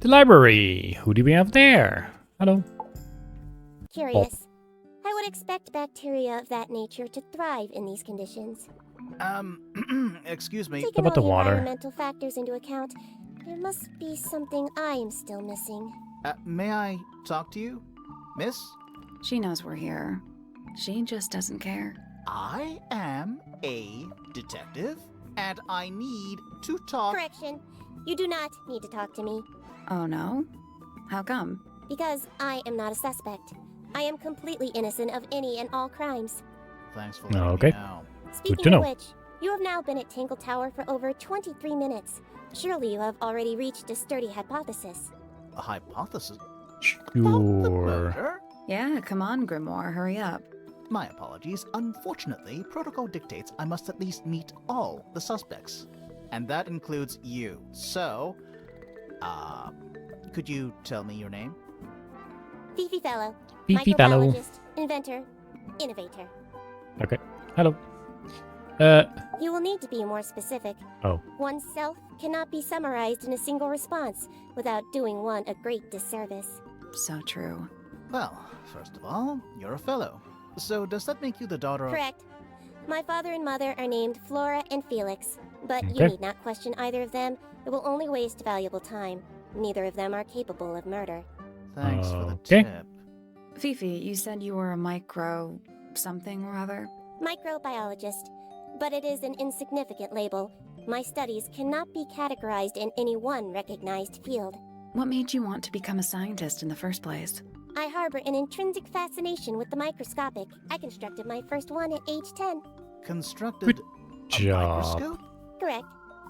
The library. Who do we have there? Hello. Curious. I would expect bacteria of that nature to thrive in these conditions. Excuse me. Taking about all the the water? environmental factors into account, there must be something I am still missing. May I talk to you, miss? She knows we're here. She just doesn't care. I am a detective, and I need to talk. Correction. You do not need to talk to me, Oh no? How come? because I am not a suspect. I am completely innocent of any and all crimes. Thanks for letting Okay. me know. Speaking to know. of which, you have now been at Tangle Tower for over 23 minutes. Surely you have already reached a sturdy hypothesis. A hypothesis? About the Sure. murder? Yeah, come on, Grimoire, hurry up. My apologies. Unfortunately, protocol dictates I must at least meet all the suspects. And that includes you. So, could you tell me your name? Fifi Fellow. Fifi Fellow. Microbiologist, inventor, innovator. Okay. Hello. You will need to be more specific. Oh. Oneself cannot be summarized in a single response without doing one a great disservice. So true. Well, first of all, you're a fellow. So does that make you the daughter of... Correct. My father and mother are named Flora and Felix, but Okay. you need not question either of them. It will only waste valuable time. Neither of them are capable of murder. Thanks for the Okay. tip. Fifi, you said you were a micro... something or other? Microbiologist, but it is an insignificant label. My studies cannot be categorized in any one recognized field. What made you want to become a scientist in the first place? I harbor an intrinsic fascination with the microscopic. I constructed my first one at age 10. Constructed a job. microscope? Correct.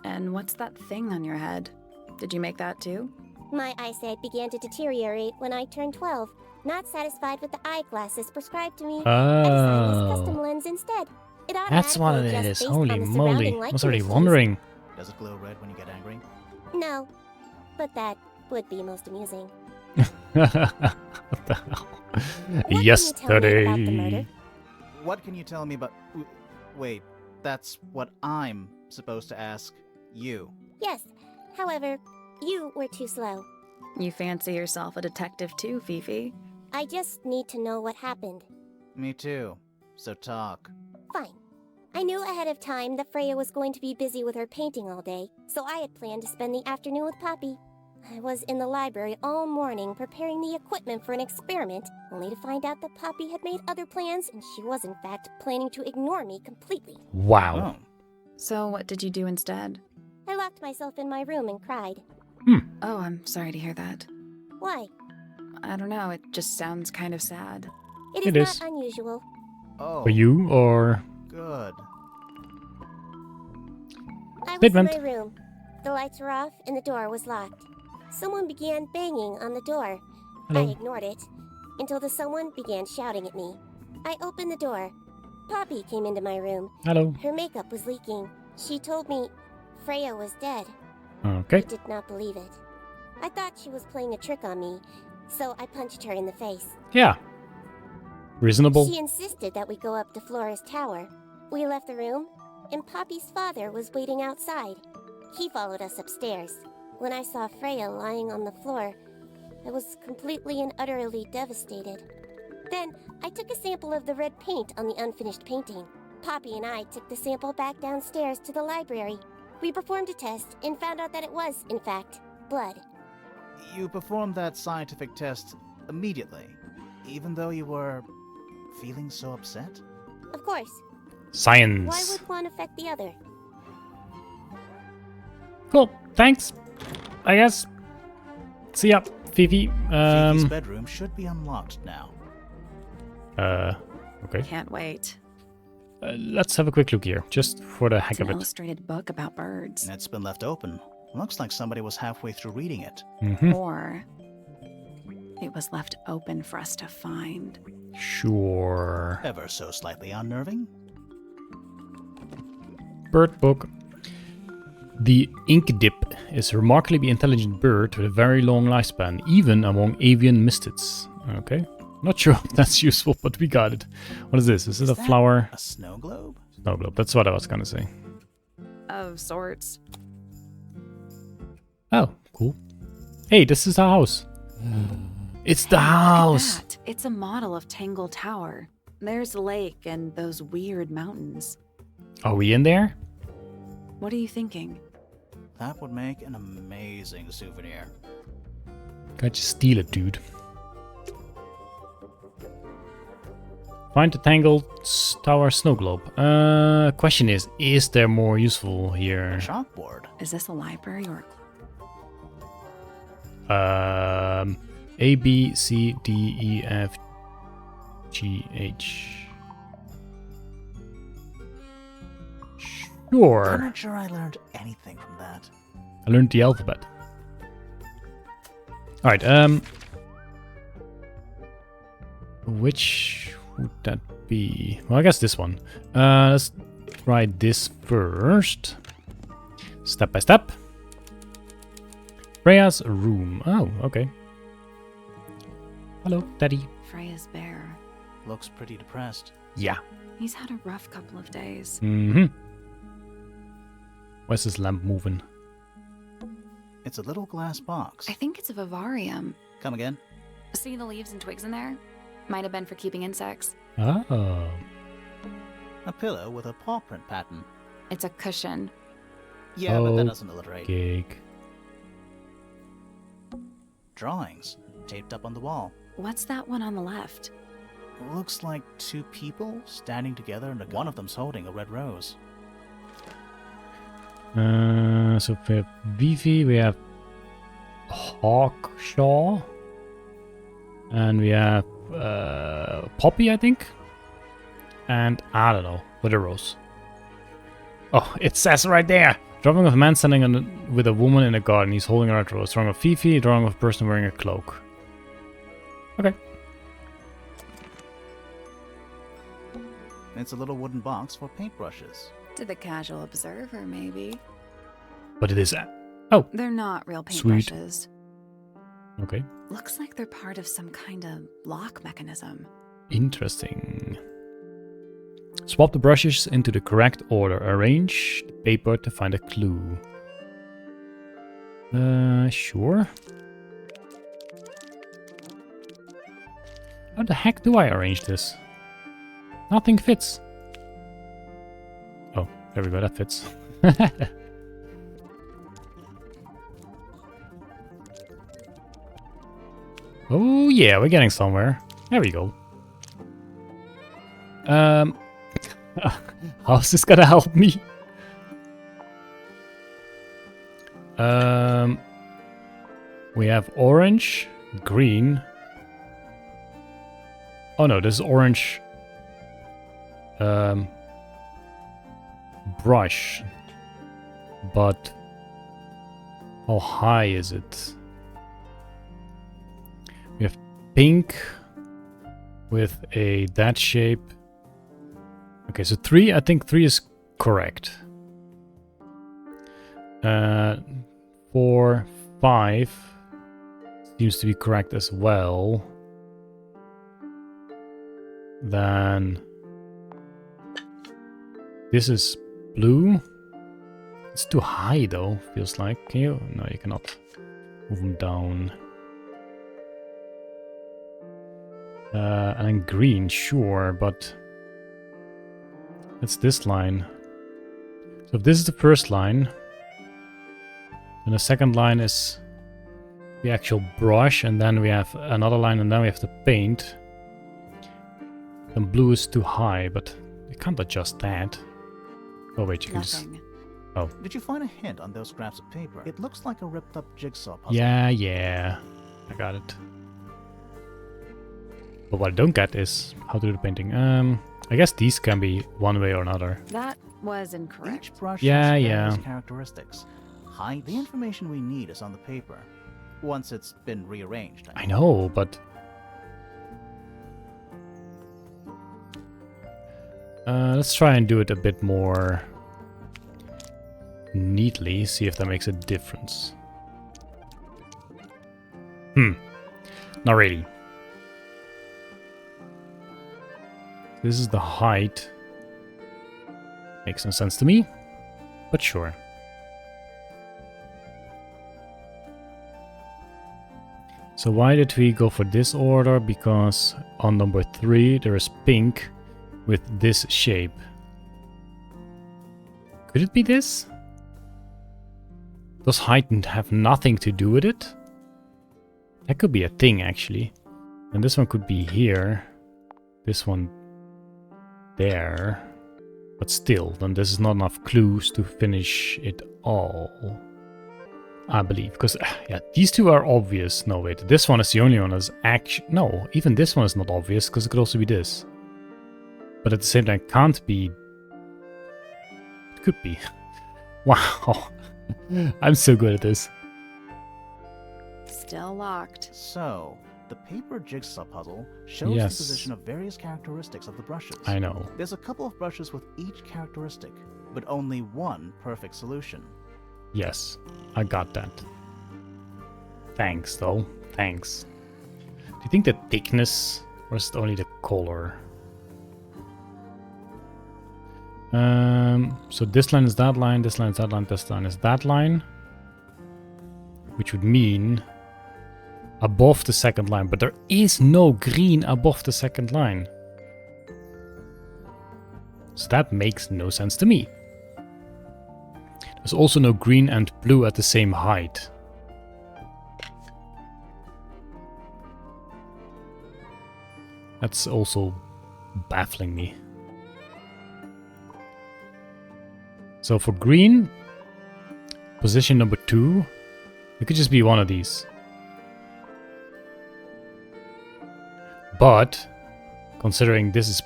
And what's that thing on your head? Did you make that too? My eyesight began to deteriorate when I turned 12. Not satisfied with the eyeglasses prescribed to me, I designed this custom Oh. lens instead. It That's what automatically it adjusts is. based Holy on the moly. surrounding I light was already conditions. wondering. Does it glow red when you get angry? No, but that would be most amusing. What the hell? What can you tell me about the murder? Yesterday. What can you tell me about... Wait, that's what I'm supposed to ask you. Yes, however, you were too slow. You fancy yourself a detective too, Fifi? I just need to know what happened. Me too. So talk. Fine. I knew ahead of time that Freya was going to be busy with her painting all day, so I had planned to spend the afternoon with Poppy. I was in the library all morning preparing the equipment for an experiment, only to find out that Poppy had made other plans and she was in fact planning to ignore me completely. Wow. Oh. So what did you do instead? I locked myself in my room and cried. Oh, I'm sorry to hear that. Why? I don't know, it just sounds kind of sad. It It is is. not unusual. Oh. For you or... Good. I was Statement. in my room. The lights were off and the door was locked. Someone began banging on the door. Hello. I ignored it until the someone began shouting at me. I opened the door. Poppy came into my room. Hello. Her makeup was leaking. She told me Freya was dead. I Okay. did not believe it. I thought she was playing a trick on me, so I punched her in the face. Yeah. Reasonable. She insisted that we go up to Flora's tower. We left the room, and Poppy's father was waiting outside. He followed us upstairs. When I saw Freya lying on the floor, I was completely and utterly devastated. Then, I took a sample of the red paint on the unfinished painting. Poppy and I took the sample back downstairs to the library. We performed a test and found out that it was, in fact, blood. You performed that scientific test immediately, even though you were feeling so upset? Of course, Science. why would one affect the other? Cool. Thanks. I guess. See ya, Fifi. Fifi's bedroom should be unlocked now. Okay. Can't wait. Let's have a quick look here, just for the heck It's an of it. illustrated book about birds. It's been left open. Looks like somebody was halfway through reading it. Mm-hmm. Or it was left open for us to find. Sure. Ever so slightly unnerving. Bird book. The inkdip is a remarkably intelligent bird with a very long lifespan, even among avian mystids. Okay. Not sure if that's useful, but we got it. What is this? Is it a that flower? A snow globe? Snow globe. That's what I was gonna say. Of sorts. Oh, cool. Hey, this is our house. It's the Look house. at that. It's a model of Tangle Tower. There's the lake and those weird mountains. Are we in there? What are you thinking? That would make an amazing souvenir. Can't just steal it, dude. Find the Tangle Tower snow globe. Question is there more useful A here? chalkboard. Is this a library or A, B, C, D, E, F, G, H. I'm Sure. not sure I learned anything from that. I learned the alphabet. Alright, which would that be? Well, I guess this one. Let's try this first. Step by step. Freya's room. Oh, okay. Hello, Daddy. Freya's bear? Looks pretty depressed. Yeah. He's had a rough couple of days. Mm-hmm. Where's this lamp moving? It's a little glass box. I think it's a vivarium. Come again? See the leaves and twigs in there? Might have been for keeping insects. Oh. A pillow with a paw print pattern. It's a cushion. Yeah, but that doesn't alliterate. Cake. Drawings taped up on the wall. What's that one on the left? Looks like two people standing together and one of them's holding a red rose. So we have Vivi, we have Hawkshaw, and we have Poppy, I think, and I don't know, with a rose. Oh, it says right there. Drawing of a man standing with a woman in a garden. He's holding a red rose. Drawing of Fifi. Drawing of a person wearing a cloak. Okay. It's a little wooden box for paintbrushes. To the casual observer, maybe. But it is. Oh, They're not real Sweet. paintbrushes. okay. Looks like they're part of some kind of lock mechanism. Interesting. Swap the brushes into the correct order. Arrange the paper to find a clue. Sure. How the heck do I arrange this? Nothing fits. Oh, there we go, that fits. Oh yeah, we're getting somewhere. There we go. How's this gonna help me? We have orange, green. Oh no, this is orange. Brush. But how high is it? We have pink with a that shape. Okay, so 3, I think 3 is correct. 4, 5 seems to be correct as well. Then this is blue. It's too high though, feels like. Can you? No, you cannot move them down. And then green, sure, but it's this line. So if this is the first line, and the second line is the actual brush, and then we have another line, and then we have the paint. Then blue is too high, but you can't adjust that. Oh wait, you can just... Nothing. Oh. Did you find a hint on those scraps of paper? It looks like a ripped up jigsaw puzzle. Yeah, I got it. But what I don't get is how to do the painting. I guess these can be one way or another. That was incorrect. Each brush Yeah, has yeah. various characteristics. Height. The information we need is on the paper. Once it's been rearranged. I know, but... let's try and do it a bit more neatly, see if that makes a difference. Not really. This is the height. Makes no sense to me, but sure. So why did we go for this order? Because on number 3 there is pink with this shape. Could it be this? Does height have nothing to do with it? That could be a thing actually. And this one could be here. This one there. But still, then this is not enough clues to finish it all. I believe. Because, yeah, these two are obvious. No, wait. This one is the only one that's actually... No, even this one is not obvious because it could also be this. But at the same time, can't be... It could be. Wow. I'm so good at this. Still locked. So, the paper jigsaw puzzle shows Yes. the position of various characteristics of the brushes. I know. There's a couple of brushes with each characteristic, but only one perfect solution. Yes, I got that. Thanks, though. Thanks. Do you think the thickness, or is it only the color? So this line is that line, this line is that line, this line is that line. Which would mean above the second line, but there is no green above the second line. So that makes no sense to me. There's also no green and blue at the same height. That's also baffling me. So for green, position number 2, it could just be one of these. But, considering this is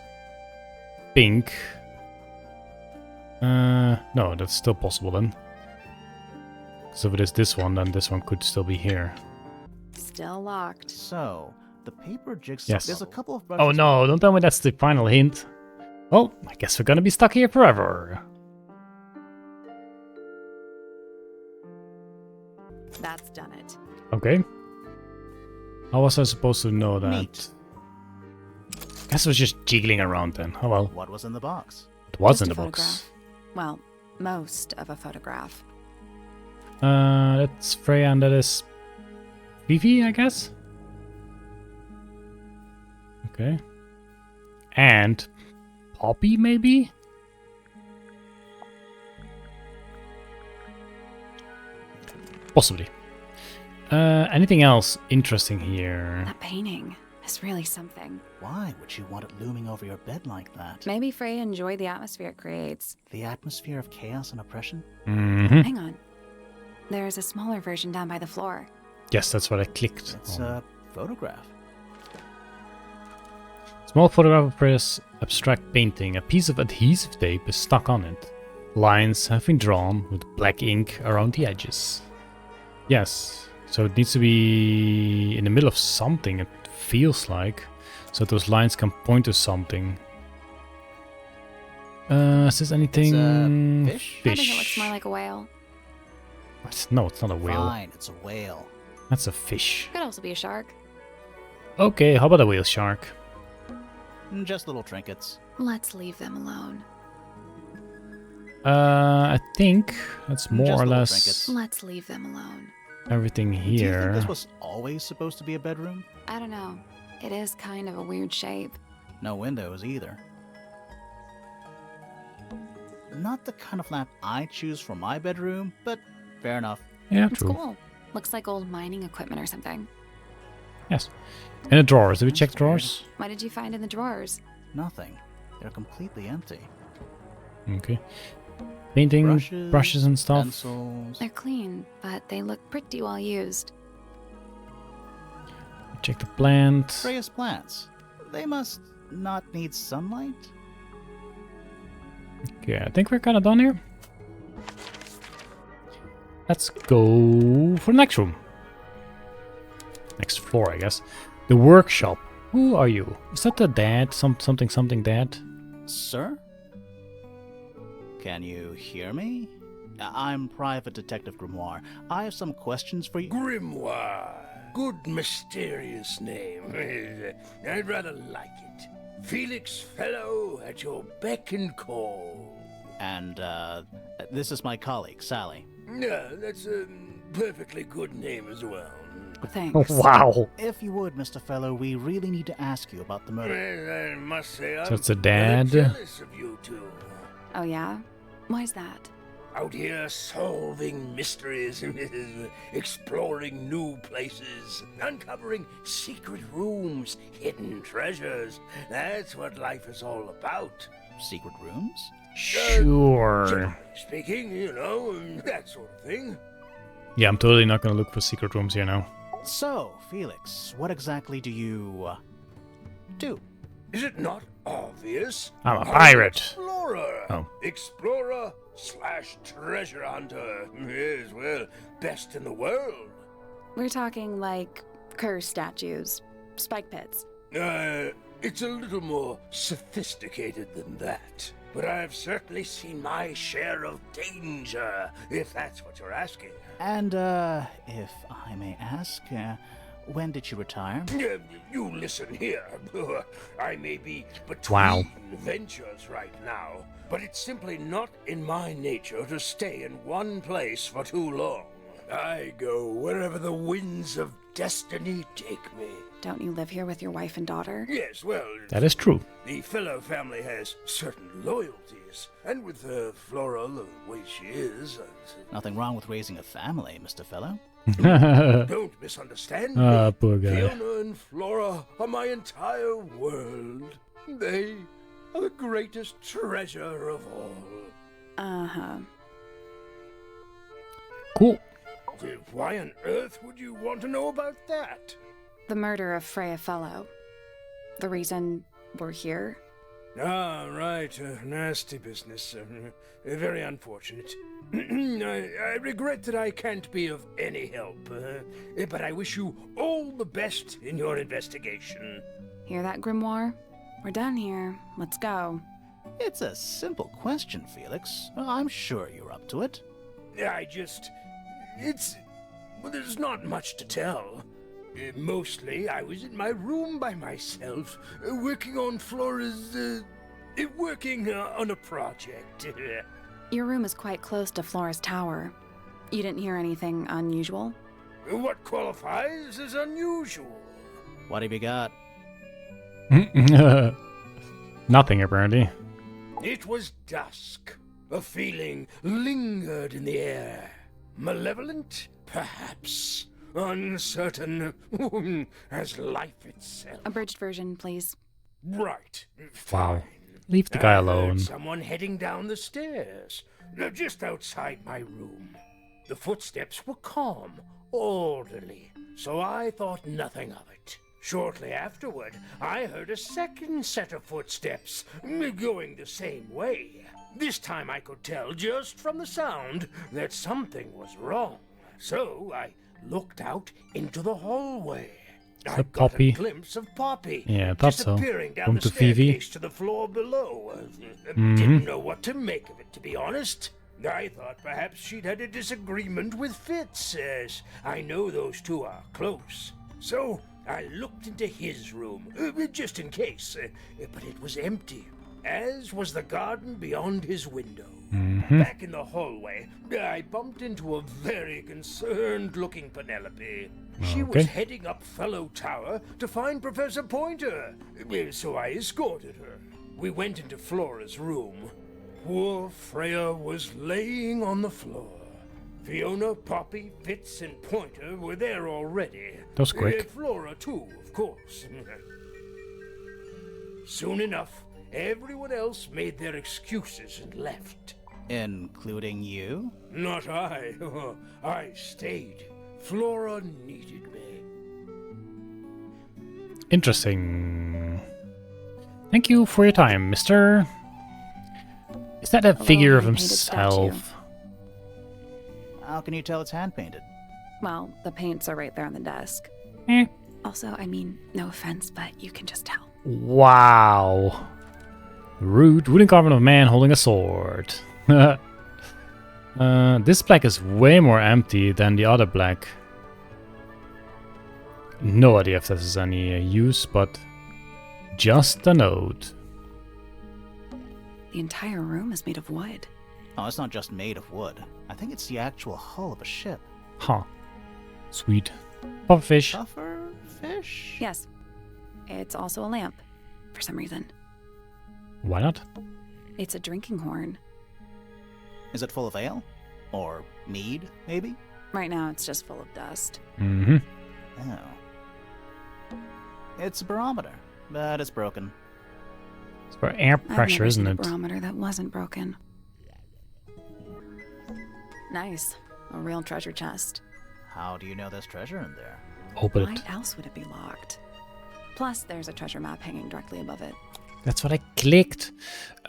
pink, no, that's still possible then. So if it is this one, then this one could still be here. Still locked. So, the paper jigsaw... Yes. There's a couple of brushes... Oh no, don't tell me that's the final hint. Well, I guess we're gonna be stuck here forever. That's done it. Okay. How was I supposed to know that? Neat. Guess I was just jiggling around then. Oh well. What was in the box? It was Just in a the box. photograph. Well, most of a photograph. That's Freya and that is Fifi, I guess? Okay. And Poppy, maybe? Possibly. Anything else interesting here? That painting is really something. Why would you want it looming over your bed like that? Maybe Freya enjoyed the atmosphere it creates. The atmosphere of chaos and oppression? Mm-hmm. Hang on. There's a smaller version down by the floor. Yes, that's what I clicked. It's on. a photograph. Small photograph of Freya's abstract painting. A piece of adhesive tape is stuck on it. Lines have been drawn with black ink around the edges. Yes, so it needs to be in the middle of something, it feels like. So those lines can point to something. Is this anything? It's a fish? I think it looks more like a whale. What? No, it's not a whale. Fine, it's a whale. That's a fish. Could also be a shark. Okay, how about a whale shark? Just little trinkets. Let's leave them alone. I think that's more Just or little less trinkets. Let's leave them alone. everything Do you think here. this was always supposed to be a bedroom? I don't know. It is kind of a weird shape. No windows either. Not the kind of lamp I choose for my bedroom, but fair enough. Yeah, It's true. cool. Looks like old mining equipment or something. Yes. And the drawers. Did we check That's drawers? What did you find in the drawers? Nothing. They're completely empty. Okay. Painting, brushes and stuff. Pencils. They're clean, but they look pretty well used. Check the plant. Freya's plants. They must not need sunlight? Okay, I think we're kind of done here. Let's go for the next room. Next floor, I guess. The workshop. Who are you? Is that the dad? Something dad? Sir? Can you hear me? I'm Private Detective Grimoire. I have some questions for you. Grimoire. Good mysterious name. I'd rather like it. Felix Fellow at your beck and call. And, this is my colleague, Sally. No, that's perfectly good name as well. Thanks. Wow. If you would, Mr. Fellow, we really need to ask you about the murder. Well, I must say I'm So it's a rather dad. jealous of you two. Oh, yeah? Why's that? Out here solving mysteries, exploring new places, uncovering secret rooms, hidden treasures. That's what life is all about. Secret rooms? Sure. Generally speaking, that sort of thing. Yeah, I'm totally not gonna look for secret rooms here now. So, Felix, what exactly do you do? Is it not obvious? I'm a I'm an pirate. Explorer. Oh. Explorer/treasure hunter. Yes, well, best in the world. We're talking like curse statues, spike pits. It's a little more sophisticated than that. But I've certainly seen my share of danger, if that's what you're asking. And, if I may ask, when did you retire? You listen here. I may be between Wow. ventures right now, but it's simply not in my nature to stay in one place for too long. I go wherever the winds of destiny take me. Don't you live here with your wife and daughter? Yes, well, That is true. the fellow family has certain loyalties, and with Flora the way she is, Nothing wrong with raising a family, Mr. Fellow. don't misunderstand Ah, me. poor guy. Fiona and Flora are my entire world. They are the greatest treasure of all. Uh-huh. Cool. Why on earth would you want to know about that? The murder of Freya Fellow. The reason we're here? Ah, right. Nasty business. Very unfortunate. I regret that I can't be of any help, but I wish you all the best in your investigation. Hear that, Grimoire? We're done here. Let's go. It's a simple question, Felix. I'm sure you're up to it. There's not much to tell. Mostly, I was in my room by myself, working on Flora's, working on a project. Your room is quite close to Flora's tower. You didn't hear anything unusual? What qualifies as unusual? What have you got? Nothing, apparently. It was dusk. A feeling lingered in the air. Malevolent, perhaps. Uncertain, as life itself. Abridged version, please. Right. Wow. Fine. Leave the guy I alone. heard someone heading down the stairs, just outside my room. The footsteps were calm, orderly, so I thought nothing of it. Shortly afterward, I heard a second set of footsteps, going the same way. This time I could tell just from the sound that something was wrong. So I looked out into the hallway. I that got Poppy? a glimpse of Poppy, Yeah, I thought so. disappearing down Home the to Phoebe? staircase to the floor below. Didn't know what to make of it, to be honest. I thought perhaps she'd had a disagreement with Fitz, as I know those two are close. So I looked into his room, just in case, but it was empty, as was the garden beyond his window. Back in the hallway, I bumped into a very concerned-looking Penelope. She was Okay. heading up Fellow Tower to find Professor Pointer, so I escorted her. We went into Flora's room. Poor Freya was laying on the floor. Fiona, Poppy, Fitz, and Pointer were there already. That was quick. Flora, too, of course. Soon enough, everyone else made their excuses and left. Including you? Not I. I stayed. Flora needed me. Interesting. Thank you for your time, mister. Is that a figure of hand-painted statue. himself? How can you tell it's hand-painted? Well, the paints are right there on the desk. Eh. Also, I mean, no offense, but you can just tell. Wow. Rude wooden carving of a man holding a sword. This black is way more empty than the other black. No idea if this is any use, but just a note. The entire room is made of wood. Oh, it's not just made of wood. I think it's the actual hull of a ship. Huh. Sweet. Pufferfish. Puffer fish? Yes. It's also a lamp, for some reason. Why not? It's a drinking horn. Is it full of ale? Or mead, maybe? Right now, it's just full of dust. Mm-hmm. Oh. It's a barometer, but it's broken. It's for air I've pressure, never isn't seen it? a barometer that wasn't broken. Nice. A real treasure chest. How do you know there's treasure in there? Open Why it. else would it be locked? Plus, there's a treasure map hanging directly above it. That's what I clicked.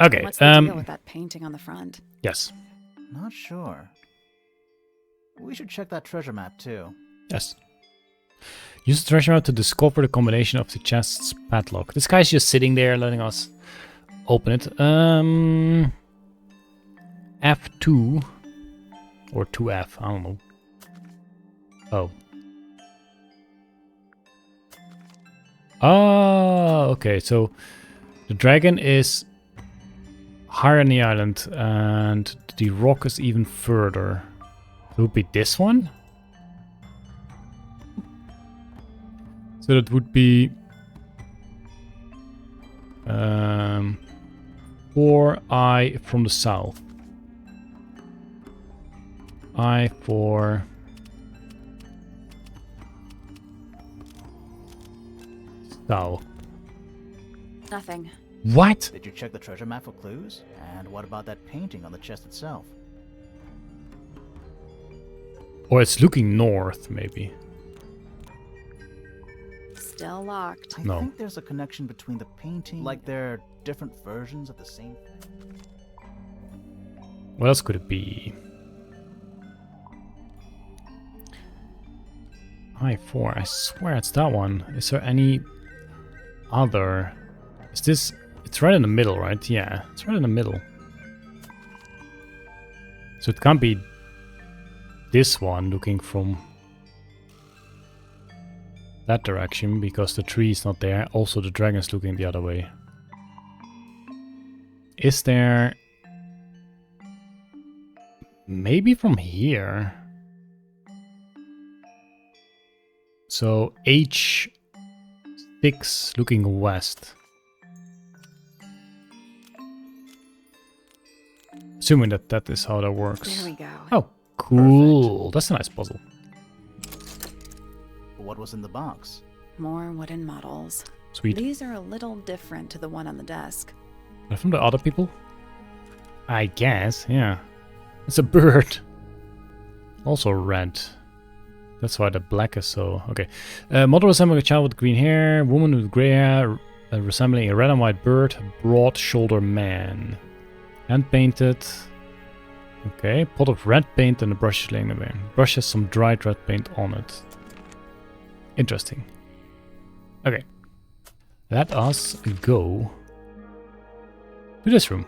Okay. What's the deal with that painting on the front? Yes. Not sure. We should check that treasure map too. Yes. Use the treasure map to discover the combination of the chest's padlock. This guy's just sitting there letting us open it. F2 or 2F, I don't know. Oh. Oh, okay. So the dragon is higher on the island and the rock is even further. It would be this one? So that would be 4I from the south. I for south. Nothing. What? Did you check the treasure map for clues? And what about that painting on the chest itself? Or it's looking north, maybe. Still locked. I No. think there's a connection between the painting, like they're different versions of the same thing. What else could it be? I4, I swear it's that one. Is there any other? Is this? It's right in the middle, right? Yeah, it's right in the middle. So it can't be this one looking from that direction because the tree is not there. Also, the dragon's looking the other way. Is there... maybe from here? So H6 looking west. Assuming that that is how that works. There we go. Oh, cool. That's a nice puzzle. What was in the box? More wooden models. Sweet. These are a little different to the one on the desk. Are from the other people? I guess, yeah. It's a bird. Also red. That's why the black is so... okay. Model resembling a child with green hair. Woman with grey hair. Resembling a red and white bird. Broad shoulder man. Hand painted. Okay. Pot of red paint and a brush laying there. Brush has some dried red paint on it. Interesting. Okay. Let us go to this room.